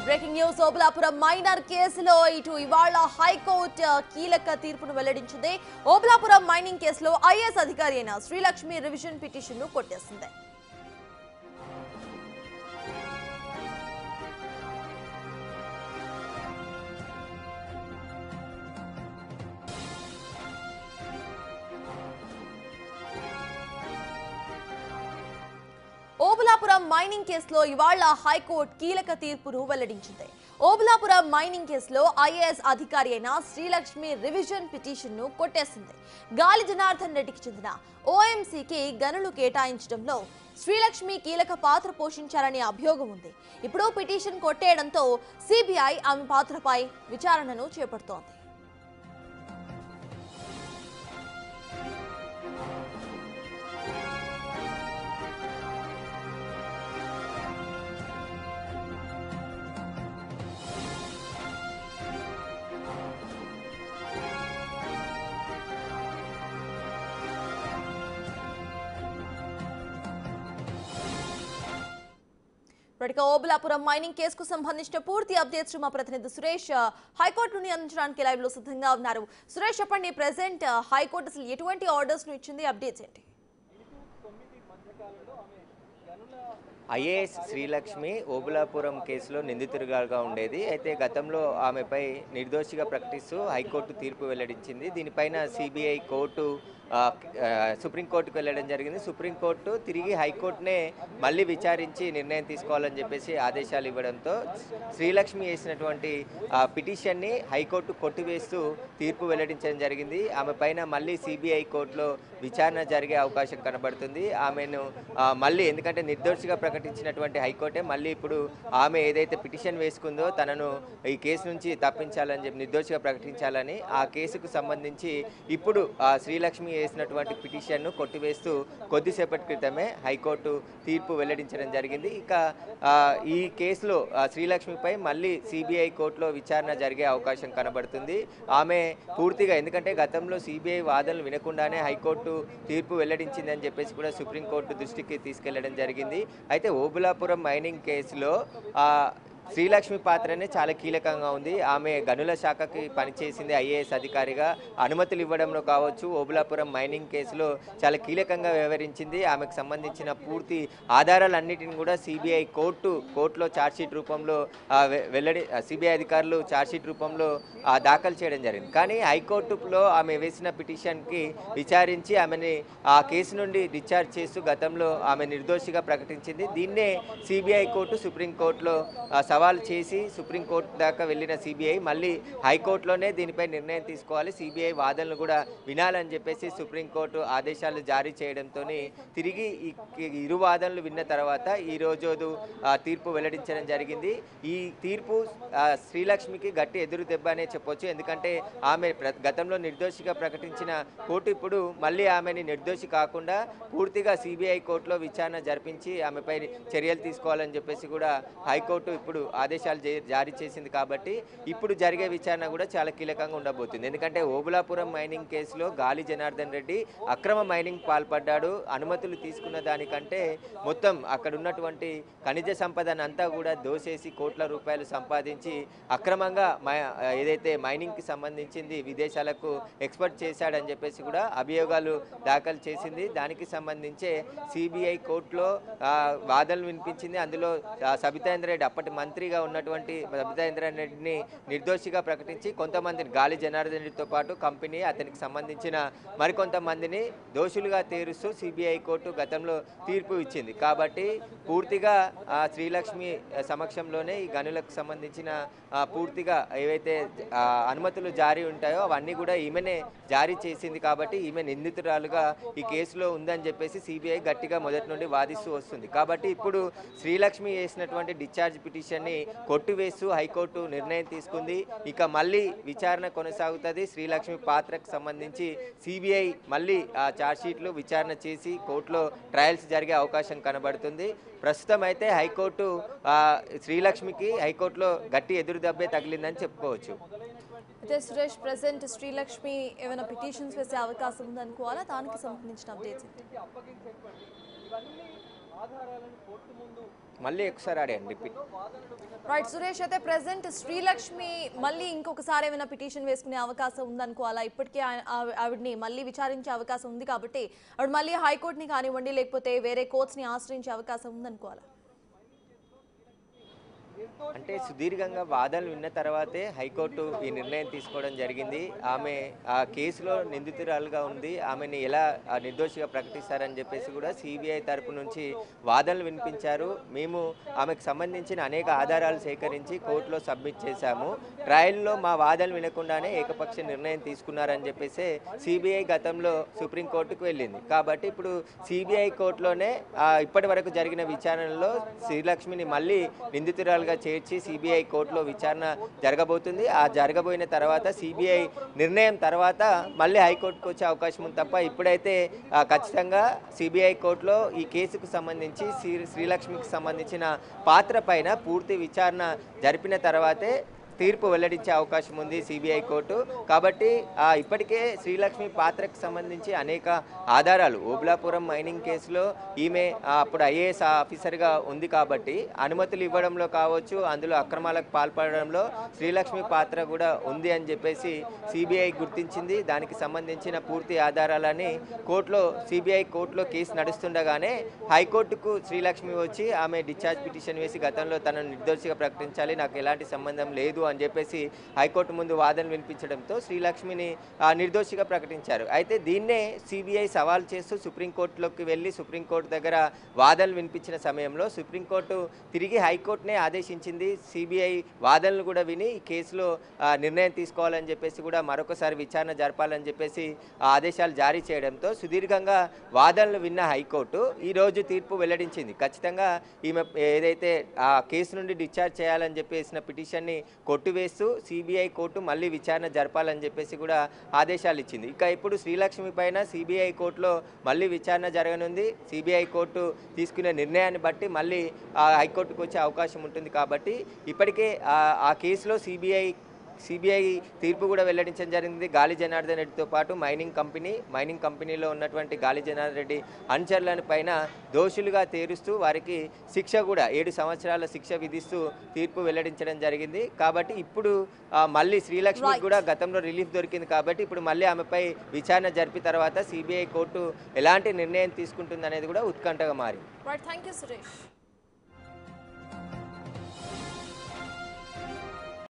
Breaking news Obulapuram minor కేసులో ఇవాళ high court కీలక తీర్పును వెల్లడించింది. ఓబులాపురం మైనింగ్ కేసులో ఐఏఎస్ అధికారి అయిన శ్రీలక్ష్మి రివిజన్ పిటిషన్ ను కొట్టేసింది. ఓబులాపురం మైనింగ్ కేసులో ఇవాళ హైకోర్టు కీలక తీర్పును వెల్లడించింది. ఓబులాపురం మైనింగ్ కేసులో ఐఏఎస్ అధికారి అయిన శ్రీలక్ష్మి రివిజన్ పిటిషన్ ను కొట్టేసింది. గాలి జనార్దన్ రెడ్డికి చెందిన ఓఎంసీకి గనులు కేటాయించడంలో శ్రీలక్ష్మి కీలక పాత్ర పోషించారనే అభియోగం ఉంది. ఇప్పుడు పిటిషన్ కొట్టేయడంతో సిబిఐ ఆమె పాత్రపై విచారణను చేపడుతోంది. ఓబులాపురం మైనింగ్ కేసుకు సంబంధించిన పూర్తి అప్డేట్స్ మా ప్రతినిధి సురేష్ హైకోర్టు నుండి అందించడానికి లైవ్ లో సిద్ధంగా ఉన్నారు. సురేష్, చెప్పండి, ప్రెసెంట్ హైకోర్టు అసలు ఎటువంటి ఆర్డర్స్ ను ఇచ్చింది, అప్డేట్స్ ఏంటి? ఐఏఎస్ శ్రీలక్ష్మి ఓబులాపురం కేసులో నిందితురాలుగా ఉండేది. అయితే గతంలో ఆమెపై నిర్దోషిగా ప్రకటిస్తూ హైకోర్టు తీర్పు వెల్లడించింది. దీనిపైన సిబిఐ కోర్టు సుప్రీంకోర్టుకు వెళ్ళడం జరిగింది. సుప్రీంకోర్టు తిరిగి హైకోర్టునే మళ్ళీ విచారించి నిర్ణయం తీసుకోవాలని చెప్పేసి ఆదేశాలు ఇవ్వడంతో శ్రీలక్ష్మి వేసినటువంటి పిటిషన్ని హైకోర్టు కొట్టివేస్తూ తీర్పు వెల్లడించడం జరిగింది. ఆమె పైన మళ్ళీ సిబిఐ కోర్టులో విచారణ జరిగే అవకాశం కనబడుతుంది. ఆమెను మళ్ళీ, ఎందుకంటే నిర్దోషిగా ప్రకటించినటువంటి హైకోర్టే మళ్ళీ ఇప్పుడు ఆమె ఏదైతే పిటిషన్ వేసుకుందో తనను ఈ కేసు నుంచి తప్పించాలని చెప్పి నిర్దోషిగా ప్రకటించాలని ఆ కేసుకు సంబంధించి ఇప్పుడు శ్రీలక్ష్మి వేసినటువంటి పిటిషన్ను కొట్టివేస్తూ కొద్దిసేపటి క్రితమే హైకోర్టు తీర్పు వెల్లడించడం జరిగింది. ఇక ఈ కేసులో శ్రీలక్ష్మిపై మళ్ళీ సిబిఐ కోర్టులో విచారణ జరిగే అవకాశం కనబడుతుంది. ఆమె పూర్తిగా, ఎందుకంటే గతంలో సిబిఐ వాదనలు వినకుండానే హైకోర్టు తీర్పు వెల్లడించిందని చెప్పేసి కూడా సుప్రీంకోర్టు దృష్టికి తీసుకెళ్లడం జరిగింది. అయితే ఓబులాపురం మైనింగ్ కేసులో శ్రీలక్ష్మి పాత్రనే చాలా కీలకంగా ఉంది. ఆమె గనుల శాఖకి పనిచేసింది ఐఏఎస్ అధికారిగా. అనుమతులు ఇవ్వడంలో కావచ్చు, ఓబులాపురం మైనింగ్ కేసులో చాలా వ్యవహరించింది. ఆమెకు సంబంధించిన పూర్తి ఆధారాలన్నిటిని కూడా సిబిఐ కోర్టులో ఛార్జ్షీట్ రూపంలో సిబిఐ అధికారులు ఛార్జ్షీట్ రూపంలో దాఖలు చేయడం జరిగింది. కానీ హైకోర్టులో ఆమె వేసిన పిటిషన్కి విచారించి ఆమెని ఆ కేసు నుండి డిశ్చార్జ్ చేస్తూ గతంలో ఆమె నిర్దోషిగా ప్రకటించింది. దీన్నే సిబిఐ కోర్టు సుప్రీంకోర్టులో సవాల్ చేసి సుప్రీంకోర్టు దాకా వెళ్ళిన సిబిఐ మళ్ళీ హైకోర్టులోనే దీనిపై నిర్ణయం తీసుకోవాలి, సిబిఐ వాదనలు కూడా వినాలని చెప్పేసి సుప్రీంకోర్టు ఆదేశాలు జారీ చేయడంతో తిరిగి ఇరు వాదనలు విన్న తర్వాత ఈరోజు తీర్పు వెల్లడించడం జరిగింది. ఈ తీర్పు శ్రీలక్ష్మికి గట్టి ఎదురు దెబ్బ అనే చెప్పొచ్చు. ఎందుకంటే ఆమె గతంలో నిర్దోషిగా ప్రకటించిన కోర్టు ఇప్పుడు మళ్ళీ ఆమెని నిర్దోషి కాకుండా పూర్తిగా సిబిఐ కోర్టులో విచారణ జరిపించి ఆమెపై చర్యలు తీసుకోవాలని చెప్పేసి కూడా హైకోర్టు ఇప్పుడు ఆదేశాలు జారీ చేసింది. కాబట్టి ఇప్పుడు జరిగే విచారణ కూడా చాలా కీలకంగా ఉండబోతుంది. ఎందుకంటే ఓబులాపురం మైనింగ్ కేసులో గాలి జనార్దన్ రెడ్డి అక్రమ మైనింగ్ పాల్పడ్డాడు. అనుమతులు తీసుకున్న దానికంటే మొత్తం అక్కడ ఉన్నటువంటి ఖనిజ సంపదను అంతా కూడా దోసేసి కోట్ల రూపాయలు సంపాదించి అక్రమంగా ఏదైతే మైనింగ్కి సంబంధించింది విదేశాలకు ఎక్స్పోర్ట్ చేశాడని చెప్పేసి కూడా అభియోగాలు దాఖలు చేసింది. దానికి సంబంధించే సిబిఐ కోర్టులో వాదనలు వినిపించింది. అందులో సబితాంద్ర రెడ్డి, అప్పటి మంత్రిగా ఉన్నటువంటి సబితాంద్ర రెడ్డిని నిర్దోషిగా ప్రకటించి కొంతమందిని, గాలి జనార్దన్ రెడ్డితో పాటు కంపెనీ, అతనికి సంబంధించిన మరికొంతమందిని దోషులుగా తీరుస్తూ సిబిఐ కోర్టు గతంలో తీర్పు ఇచ్చింది. కాబట్టి పూర్తిగా శ్రీలక్ష్మి సమక్షంలోనే ఈ గనులకు సంబంధించిన పూర్తిగా ఏవైతే అనుమతులు జారీ ఉంటాయో అవన్నీ కూడా ఈమెనే జారీ చేసింది. కాబట్టి ఈమె నిందితురాలుగా ఈ కేసులో ఉందని చెప్పేసి సిబిఐ గట్టిగా మొదటి నుండి వాదిస్తూ వస్తుంది. కాబట్టి ఇప్పుడు శ్రీలక్ష్మి చేసినటువంటి డిశ్చార్జ్ పిటిషన్ని కొట్టివేస్తూ హైకోర్టు నిర్ణయం తీసుకుంది. ఇక మళ్ళీ విచారణ కొనసాగుతుంది. శ్రీలక్ష్మి పాత్రకు సంబంధించి సిబిఐ మళ్ళీ ఛార్జ్షీట్లు విచారణ చేసి కోర్టులో ట్రయల్స్ జరిగే అవకాశం కనబడుతుంది. ప్రస్తుతం అయితే హైకోర్టు శ్రీలక్ష్మికి హైకోర్టులో గట్టి ఎదురు దెబ్బే తగిలిందని చెప్పుకోవచ్చు. అయితే సురేష్, ప్రెసెంట్ శ్రీలక్ష్మి ఏమైనా పిటిషన్స్ వేసే అవకాశం ఉందనుకోవాలా? దానికి సంబంధించిన అప్డేట్స్ మళ్ళీ ఒకసారి ఆడాను రిపీట్. రైట్ సురేష్, అయితే ప్రెసెంట్ శ్రీలక్ష్మి మళ్ళీ ఇంకొకసారి ఏమైనా పిటిషన్ వేసుకునే అవకాశం ఉందనుకోవాలా? ఇప్పటికే ఆవిడని మళ్ళీ విచారించే అవకాశం ఉంది కాబట్టి ఆవిడ మళ్ళీ హైకోర్టుని కానివ్వండి లేకపోతే వేరే కోర్ట్స్ని ఆశ్రయించే అవకాశం ఉందనుకోవాలా? అంటే సుదీర్ఘంగా వాదనలు విన్న తర్వాతే హైకోర్టు ఈ నిర్ణయం తీసుకోవడం జరిగింది. ఆమె ఆ కేసులో నిందితురాలుగా ఉంది, ఆమెని ఎలా నిర్దోషిగా ప్రకటిస్తారని చెప్పేసి కూడా సిబిఐ తరపు నుంచి వాదనలు వినిపించారు. మేము ఆమెకు సంబంధించిన అనేక ఆధారాలు సేకరించి కోర్టులో సబ్మిట్ చేశాము. ట్రయల్లో మా వాదనలు వినకుండానే ఏకపక్ష నిర్ణయం తీసుకున్నారని చెప్పేసి సిబిఐ గతంలో సుప్రీంకోర్టుకు వెళ్ళింది. కాబట్టి ఇప్పుడు సిబిఐ కోర్టులోనే ఇప్పటి వరకు జరిగిన విచారణలో శ్రీలక్ష్మిని మళ్ళీ నిందితురాలుగా చేర్చి సిబిఐ కోర్టులో విచారణ జరగబోతుంది. ఆ జరగబోయిన తర్వాత సిబిఐ నిర్ణయం తర్వాత మళ్ళీ హైకోర్టుకు వచ్చే అవకాశం ఉంది తప్ప ఇప్పుడైతే ఖచ్చితంగా సిబిఐ కోర్టులో ఈ కేసుకు సంబంధించి శ్రీలక్ష్మికి సంబంధించిన పాత్ర పైన పూర్తి విచారణ జరిపిన తర్వాతే తీర్పు వెల్లడించే అవకాశం ఉంది సిబిఐ కోర్టు. కాబట్టి ఇప్పటికే శ్రీలక్ష్మి పాత్రకు సంబంధించి అనేక ఆధారాలు, ఓబులాపురం మైనింగ్ కేసులో ఈమె అప్పుడు ఐఏఎస్ ఆఫీసర్గా ఉంది కాబట్టి అనుమతులు ఇవ్వడంలో కావచ్చు, అందులో అక్రమాలకు పాల్పడడంలో శ్రీలక్ష్మి పాత్ర కూడా ఉంది అని చెప్పేసి సిబిఐ గుర్తించింది. దానికి సంబంధించిన పూర్తి ఆధారాలని సిబిఐ కోర్టులో కేసు నడుస్తుండగానే హైకోర్టుకు శ్రీలక్ష్మి వచ్చి ఆమె డిశ్చార్జ్ పిటిషన్ వేసి గతంలో తనను నిర్దోషిగా ప్రకటించాలి, నాకు ఎలాంటి సంబంధం లేదు అని చెప్పేసి హైకోర్టు ముందు వాదన వినిపించడంతో శ్రీలక్ష్మిని నిర్దోషిగా ప్రకటించారు. అయితే దీన్నే సిబిఐ సవాల్ చేస్తూ సుప్రీంకోర్టులోకి వెళ్ళి సుప్రీంకోర్టు దగ్గర వాదనలు వినిపించిన సమయంలో సుప్రీంకోర్టు తిరిగి హైకోర్టునే ఆదేశించింది సిబిఐ వాదనలు కూడా విని ఈ కేసులో నిర్ణయం తీసుకోవాలని చెప్పేసి కూడా మరొకసారి విచారణ జరపాలని చెప్పేసి ఆదేశాలు జారీ చేయడంతో సుదీర్ఘంగా వాదనలు విన్న హైకోర్టు ఈరోజు తీర్పు వెల్లడించింది. ఖచ్చితంగా ఈమె ఏదైతే ఆ కేసు నుండి డిశ్చార్జ్ చేయాలని చెప్పేసిన పిటిషన్ని కొట్టివేస్తూ సిబిఐ కోర్టు మళ్ళీ విచారణ జరపాలని చెప్పేసి కూడా ఆదేశాలు ఇచ్చింది. ఇక ఇప్పుడు శ్రీలక్ష్మి పైన సిబిఐ కోర్టులో మళ్ళీ విచారణ జరగనుంది. సిబిఐ కోర్టు తీసుకునే నిర్ణయాన్ని బట్టి మళ్ళీ హైకోర్టుకు వచ్చే అవకాశం ఉంటుంది. కాబట్టి ఇప్పటికే ఆ కేసులో సిబిఐ తీర్పు కూడా వెల్లడించడం జరిగింది. గాలి జనార్దన్ రెడ్డితో పాటు మైనింగ్ కంపెనీలో ఉన్నటువంటి గాలి జనార్దన్ రెడ్డి అనుచరులను పైన దోషులుగా తేరుస్తూ వారికి శిక్ష కూడా 7 సంవత్సరాల శిక్ష విధిస్తూ తీర్పు వెల్లడించడం జరిగింది. కాబట్టి ఇప్పుడు మళ్ళీ శ్రీలక్ష్మికి కూడా గతంలో రిలీఫ్ దొరికింది కాబట్టి ఇప్పుడు మళ్ళీ ఆమెపై విచారణ జరిపిన తర్వాత సిబిఐ కోర్టు ఎలాంటి నిర్ణయం తీసుకుంటుంది అనేది కూడా ఉత్కంఠగా మారింది.